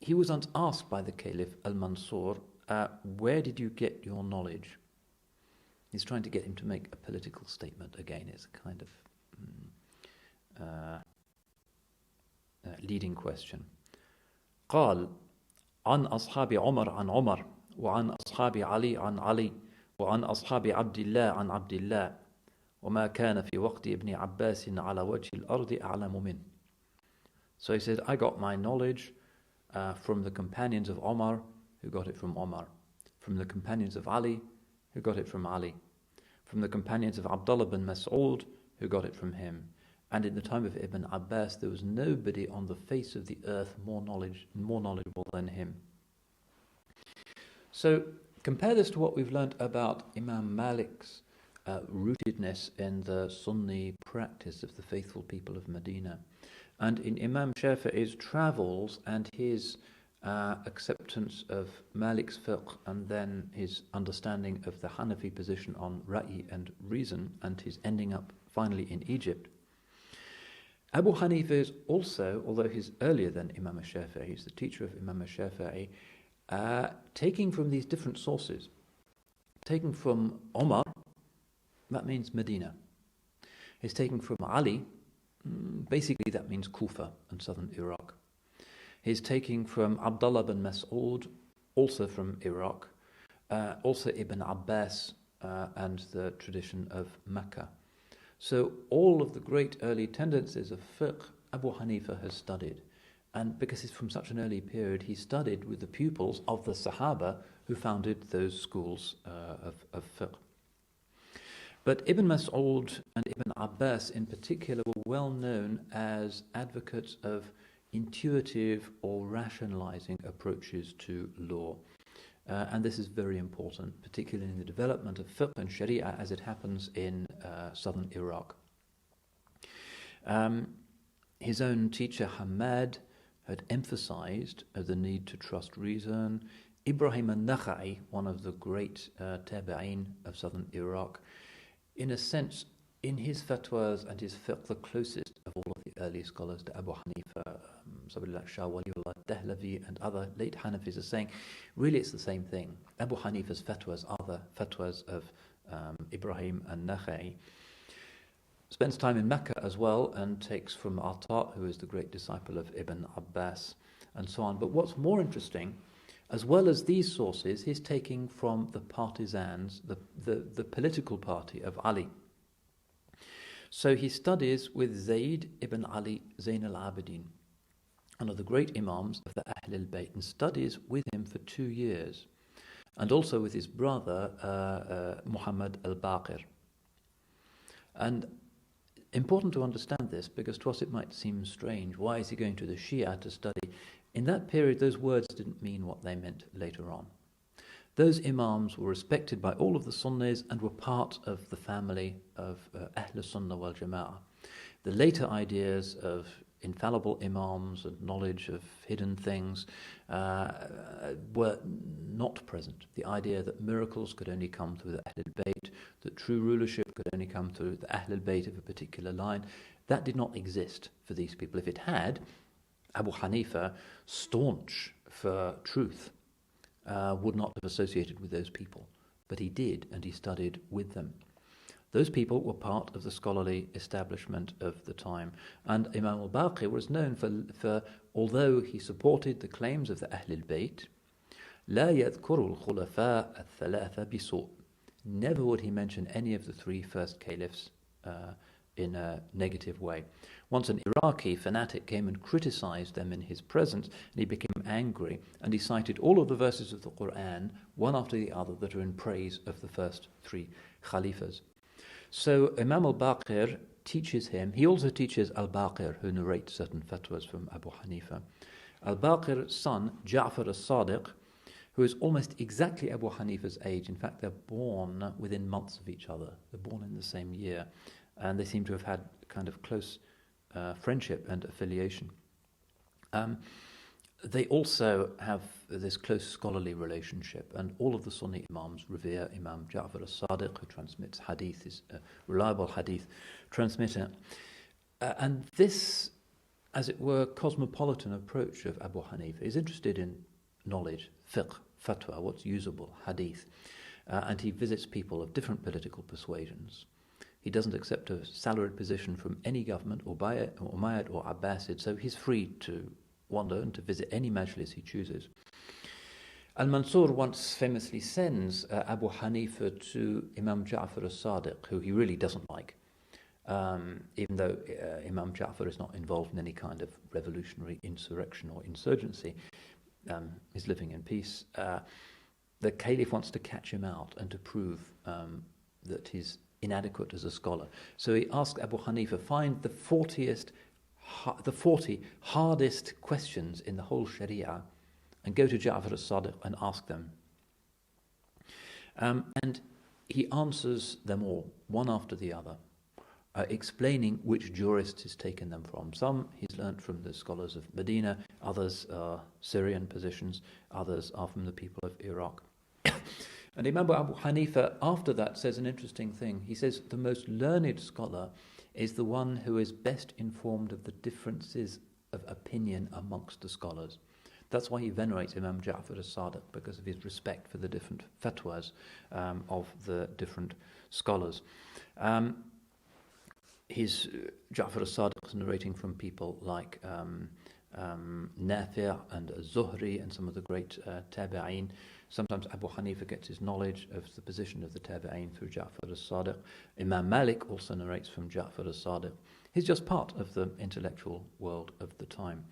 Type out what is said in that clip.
he was once asked by the Caliph Al-Mansur, where did you get your knowledge? He's trying to get him to make a political statement. Again, it's a kind of leading question. قال عن أصحاب عمر عن عمر وعن أصحاب علي عن علي وعن أصحاب عبد الله عن عبد الله وما كان في وقت ابن عباس على وجه الأرض أعلم منه. So he said, I got my knowledge from the companions of Omar, who got it from Omar, from the companions of Ali, who got it from Ali, from the companions of Abdullah bin Mas'ud, who got it from him. And in the time of Ibn Abbas, there was nobody on the face of the earth more knowledgeable than him. So compare this to what we've learnt about Imam Malik's rootedness in the Sunni practice of the faithful people of Medina, and in Imam Shafi'i's travels and his acceptance of Malik's fiqh, and then his understanding of the Hanafi position on Ra'i and reason, and his ending up finally in Egypt. Abu Hanifa is also, although he's earlier than Imam Shafi'i, he's the teacher of Imam Shafi'i, taking from these different sources. Taking from Omar, that means Medina. He's taking from Ali, basically that means Kufa and southern Iraq. He's taking from Abdullah bin Mas'ud, also from Iraq, also Ibn Abbas and the tradition of Mecca. So all of the great early tendencies of fiqh, Abu Hanifa has studied. And because it's from such an early period, he studied with the pupils of the Sahaba who founded those schools of fiqh. But Ibn Mas'ud and Ibn Abbas in particular were well known as advocates of intuitive or rationalizing approaches to law. And this is very important, particularly in the development of fiqh and sharia as it happens in southern Iraq. His own teacher Hamad had emphasized the need to trust reason. Ibrahim al-Nakha'i, one of the great tabi'in of southern Iraq, in a sense, in his fatwas and his fiqh, the closest of all of the early scholars to Abu Hanifa, somebody like Shah Waliullah Dahlavi and other late Hanafis are saying, really it's the same thing. Abu Hanifa's fatwas are the fatwas of Ibrahim al-Nakha'i. Spends time in Mecca as well and takes from Ata, who is the great disciple of Ibn Abbas, and so on. But what's more interesting, as well as these sources, he's taking from the partisans, the political party of Ali. So he studies with Zayd ibn Ali Zayn al-Abidin, one of the great Imams of the Ahl al-Bayt, and studies with him for 2 years, and also with his brother Muhammad al-Baqir. And important to understand this, because to us it might seem strange. Why is he going to the Shia to study? In that period, those words didn't mean what they meant later on. Those Imams were respected by all of the Sunnis and were part of the family of Ahl Sunnah wal Jama'ah. The later ideas of infallible Imams and knowledge of hidden things were not present. The idea that miracles could only come through the Ahl al-Bayt, that true rulership could only come through the Ahl al-Bayt of a particular line, that did not exist for these people. If it had, Abu Hanifa, staunch for truth, would not have associated with those people. But he did, and he studied with them. Those people were part of the scholarly establishment of the time. And Imam al-Baqir was known for although he supported the claims of the Ahl al-Bayt, لا يذكر الخلفاء الثلاثة بسوء. Never would he mention any of the 3 first caliphs in a negative way. Once an Iraqi fanatic came and criticized them in his presence, and he became angry, and he cited all of the verses of the Quran, one after the other, that are in praise of the first 3 Khalifas. So Imam al-Baqir teaches him. He also teaches al-Baqir, who narrates certain fatwas from Abu Hanifa. Al-Baqir's son, Ja'far as-Sadiq, who is almost exactly Abu Hanifa's age. In fact, they're born within months of each other. They're born in the same year. And they seem to have had kind of close friendship and affiliation. They also have this close scholarly relationship, and all of the Sunni Imams revere Imam Ja'far as-Sadiq, who transmits hadith, is a reliable hadith transmitter. And this as it were, cosmopolitan approach of Abu Hanifa. He's interested in knowledge, fiqh, fatwa, what's usable, hadith, and he visits people of different political persuasions. He doesn't accept a salaried position from any government, or Umayyad or Abbasid, so he's free to wander and to visit any majlis he chooses. Al-Mansur once famously sends Abu Hanifa to Imam Ja'far al-Sadiq, who he really doesn't like, even though Imam Ja'far is not involved in any kind of revolutionary insurrection or insurgency. He's living in peace. The Caliph wants to catch him out and to prove that he's inadequate as a scholar. So he asks Abu Hanifa, find the 40 hardest questions in the whole Sharia and go to Ja'far al-Sadiq and ask them. And he answers them all, one after the other, explaining which jurist he's taken them from. Some he's learnt from the scholars of Medina, others are Syrian positions, others are from the people of Iraq. And Imam Abu Hanifa, after that, says an interesting thing. He says the most learned scholar is the one who is best informed of the differences of opinion amongst the scholars. That's why he venerates Imam Ja'far al-Sadiq, because of his respect for the different fatwas of the different scholars. His Ja'far al-Sadiq is narrating from people like Nafi' and Zuhri and some of the great tabi'een. Sometimes Abu Hanifa gets his knowledge of the position of the tabi'een through Ja'far al-Sadiq. Imam Malik also narrates from Ja'far al-Sadiq. He's just part of the intellectual world of the time.